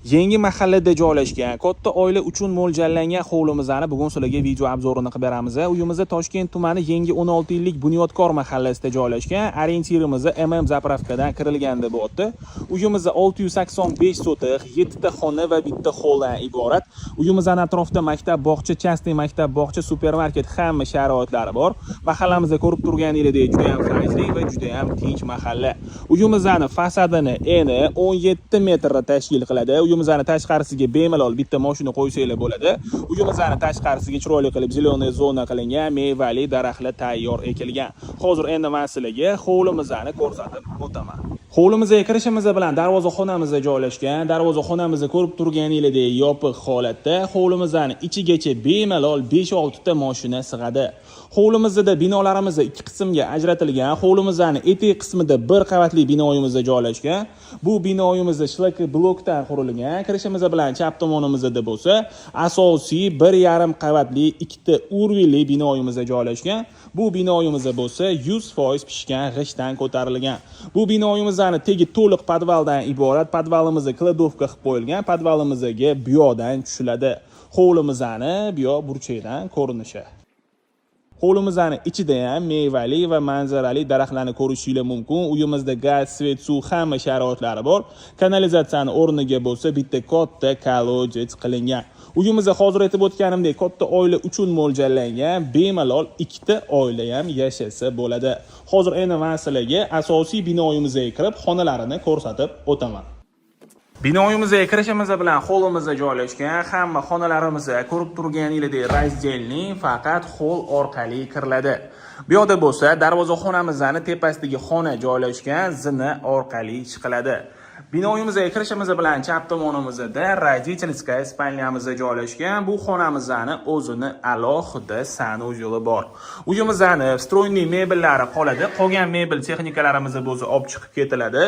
Yangi mahallada joylashgan katta oila uchun mo'ljallangan hovlimizni bugun sizlarga video obzorini qilib beramiz. Uyimiz Toshkent tumani yangi 16 yillik Bunyodkor mahallasida joylashgan. Orientirimiz zapravkadan kirilgan deb o'tdi. Uyimiz 685 sotiq, 7 ta xona va bitta holdan iborat. Uyimizning atrofida maktab, bog'cha, частный maktab, bog'cha, supermarket hamma sharoitlari bor. Mahallamizda ko'rib turganingizdek juda ham fayzli va juda ham tinch mahalla. Uyimizning fasadini eni 17 metr tashkil qiladi. Uyimizning tashqarisiga bemalol bitta mashina qo'ysanglar bo'ladi. Uyimizning tashqarisiga chiroyli qilib ziloniy zona qilingan, mevali daraxtlar tayyor ekilgan. Hozir endi men sizlarga hovlimizni ko'rsatib o'taman. Hovlimizga kirishimiz bilan darvozaxonamizda joylashgan. Darvozaxonamizni ko'rib turganingizdek yopiq holatda. Hovlimizning ichigacha bemalol 5-6 ta mashina sig'adi. Hovlimizda binolarimiz ikki qismga ajratilgan. Hovlimizning etek qismida bir qavatli binoyimiz joylashgan. Bu binoyimiz shlak blokdan qurilgan. Kirishimiz bilan chap tomonimizda bo'lsa, asosiy 1,5 qavatli 2 ta urvili binoyimiz joylashgan. Bu binoyimiz bo'lsa 100% pishgan g'ishtdan ko'tarilgan. Bu binoyimizning tegi to'liq podvaldan iborat. Podvalimizni kladovka qilib qo'yilgan. Podvalimizga buyoqdan tushiladi. Hovlimizning buyoq burchakdan ko'rinishi. Hovlimizning ichida ham mevali va manzarali daraxtlarni ko'rishingiz mumkin. Uyimizda gaz, svet, suv hamma sharoitlari bor. Kanalizatsiyani o'rniga bo'lsa bitta katta kolodej qilingan. Uyimizda hozir aytib o'tganimdek katta oila uchun mo'ljallangan, bemalol 2 ta oila ham yashasa bo'ladi. Hozir endi men sizlarga asosiy binoyimizga kirib, xonalarini ko'rsatib o'taman. Binoyimizga kirishimiz bilan hovlimizda joylashgan. Hamma xonalarimiz ko'rib turganingizdek razdelning, faqat hol orqali kiriladi. Bu yerda bo'lsa, darvozaxonamizning tepasidagi xona joylashgan, zina orqali chiqiladi. Binoyimizga kirishimiz bilan chap tomonimizda родительская spalnyamiz joylashgan. Bu xonamizning o'zini alohida sanuzyoli bor. Uyimizning stroyniy mebellari qoladi. Qolgan mebel texnikalarimiz bo'lsa olib chiqib ketiladi.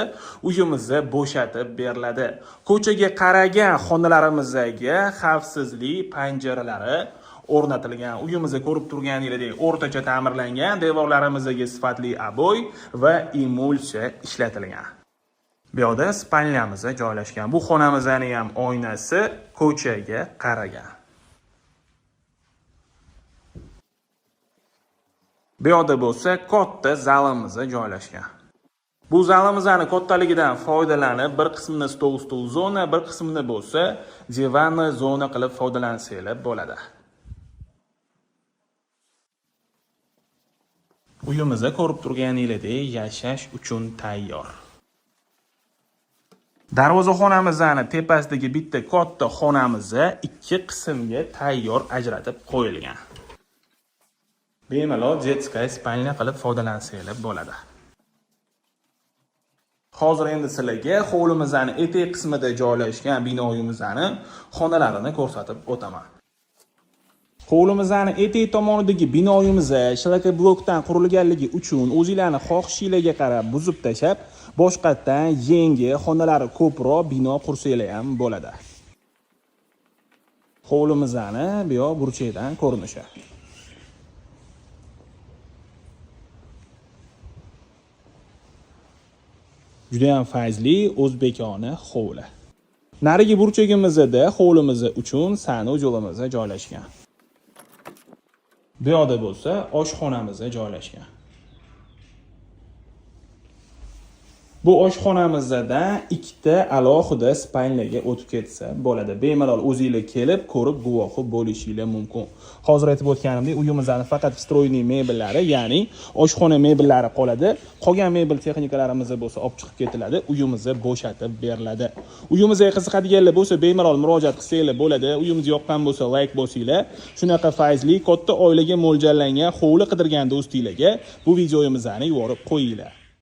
Uyimiz bo'shatib beriladi. Ko'chaga qaragan xonalarimizga xavfsizlik panjaralari o'rnatilgan. Uyimizni ko'rib turganingizdek o'rtacha ta'mirlangan, devorlarimizga sifatli aboy va emulsiya ishlatilgan. Bu yerda spalnyamiz joylashgan. Bu xonamizning ham oynasi ko'chaga qaragan. Bu yerda bo'lsa katta zalimiz joylashgan. Bu zalimizning kattaligidan foydalanib, bir qismini stol zona, bir qismini bo'lsa divanli zona qilib foydalansanglar bo'ladi. Uyimizni ko'rib turganingizdek yashash uchun tayyor. Darvozaxonamizning tepasidagi bitta katta xonamiz 2 qismga tayyor ajratib qo'yilgan. Bemalol детская spalnya qilib foydalansanglar bo'ladi. Hozir endi sizlarga hovlimizning etek qismida joylashgan binoyimizning xonalarini ko'rsatib o'taman. Hovlimizning etek tomonidagi binoyimiz shlaka blokdan qurilganligi uchun o'zingizlarning xohishingizga qarab buzib tashab, boshqatdan yangi xonalari ko'proq bino qursanglar ham bo'ladi. Hovlimizning bu yoq burchakdan ko'rinishi. Juda ham fayzli o'zbekona hovli. Narigi burchagimizda hovlimiz uchun sanuzyolimiz joylashgan. Bu yerda bo'lsa oshxonamiz joylashgan. Bu oshxonamizda 2 ta alohida spalyaga o'tib ketsa bo'ladi. Bemalol o'zingizlar kelib ko'rib guvohi bo'lishingiz mumkin. Hozir aytib o'tganimdek, uyimizning faqat stroyniy mebellari, ya'ni oshxona mebellari qoladi. Qolgan mebel texnikalarimiz bo'lsa olib chiqib ketiladi. Uyimiz bo'shatib beriladi. Uyimizga qiziqadiganlar bo'lsa, bemalol murojaat qilsanglar bo'ladi. Uyimiz yoqqan bo'lsa, like bosinglar. Shunaqa fayzli katta oilaga mo'ljallangan hovli qidirgan do'stinglarga bu videomizni yuborib qo'yinglar.